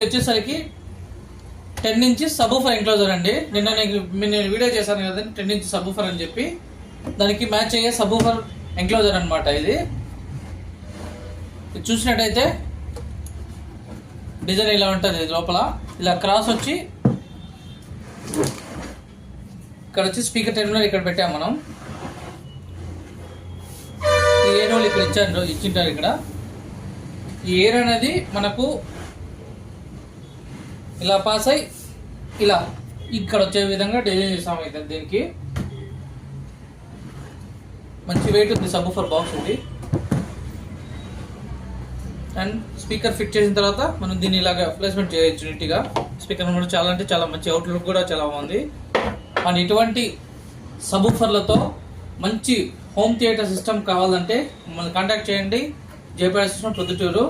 వచ్చేసరికి 10 inches subwoofer enclosure అండి. నేను వీడియో చేశాను కదా 10 ఇంచెస్ సబూఫర్ అని చెప్పి, దానికి మ్యాచ్ అయ్యే సబూఫర్ ఎంక్లోజర్ అనమాట. ఇది చూసినట్టయితే డిజైన్ ఇలా ఉంటుంది. లోపల ఇలా క్రాస్ వచ్చి ఇక్కడ వచ్చి స్పీకర్ టెర్మినల్ ఇక్కడ పెట్టాము మనం. ఈ ఎయిర్ హోల్ ఇక్కడ ఇచ్చింటారు. ఇక్కడ ఈ ఎయిర్ అనేది మనకు ఇలా పాస్ అయ్యి ఇలా ఇక్కడ వచ్చే విధంగా డిజైన్ చేసాము. అయితే దీనికి మంచి వెయిట్ ఉంది. సబూఫర్ బాక్స్ ఉంది. అండ్ స్పీకర్ ఫిట్ చేసిన తర్వాత మనం దీన్ని ఇలాగ ప్లేస్మెంట్ చేయొచ్చు నీట్గా. స్పీకర్ కూడా చాలా అంటే చాలా మంచి అవుట్లుక్ కూడా చాలా బాగుంది. అండ్ ఇటువంటి సబూఫర్లతో మంచి హోమ్ థియేటర్ సిస్టమ్ కావాలంటే మమ్మల్ని కాంటాక్ట్ చేయండి. జయపేట సిస్టమ్ ప్రొద్దుటూరు.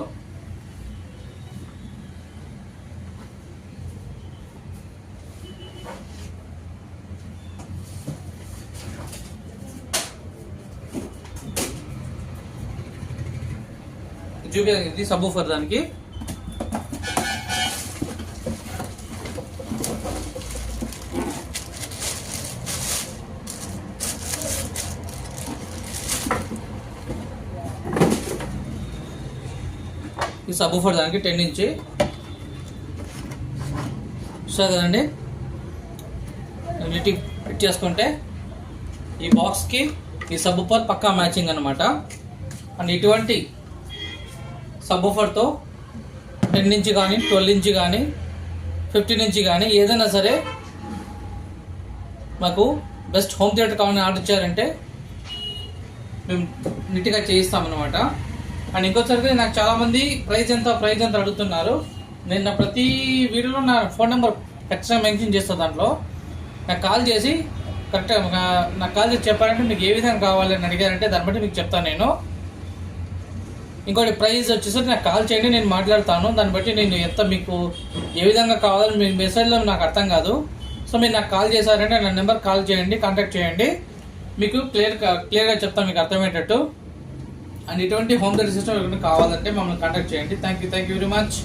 ఇది సబూఫర్. దానికి ఈ సబూఫర్ దానికి 10 ఇంచ్ చూసారు కదండి. ఫిట్ చేసుకుంటే ఈ బాక్స్కి ఈ సబూఫర్ పక్కా మ్యాచింగ్ అనమాట. అండ్ ఇటువంటి సబూఫర్తో 10 ఇంచ్ కానీ 12 ఇంచ్ కానీ 15 ఇంచ్ కానీ ఏదైనా సరే మాకు బెస్ట్ హోమ్ థియేటర్ కావాలని ఆర్డర్ ఇచ్చారంటే మేము నీట్గా చేయిస్తామన్నమాట. అండ్ ఇంకోసారి నాకు చాలామంది ప్రైస్ ఎంత అడుగుతున్నారు. నేను నా ప్రతి వీడియోలో నా ఫోన్ నెంబర్ ఖచ్చితంగా మెన్షన్ చేస్తాను. దాంట్లో నాకు కాల్ చేసి కరెక్ట్గా నాకు కాల్ చేసి చెప్పారంటే మీకు ఏ విధంగా కావాలని అడిగారంటే దాన్ని బట్టి మీకు చెప్తాను నేను. ఇంకోటి ప్రైస్ వచ్చేసరికి నాకు కాల్ చేయండి, నేను మాట్లాడతాను. దాన్ని బట్టి నేను ఎంత మీకు ఏ విధంగా కావాలని మీ మెసేజ్లో నాకు అర్థం కాదు. సో మీరు నాకు కాల్ చేశారంటే నా నెంబర్ కాల్ చేయండి, కాంటాక్ట్ చేయండి. మీకు క్లియర్గా చెప్తాను మీకు అర్థమయ్యేటట్టు. అండ్ ఇటువంటి హోమ్ థియేటర్ సిస్టమ్ కావాలంటే మమ్మల్ని కాంటాక్ట్ చేయండి. Thank you very much.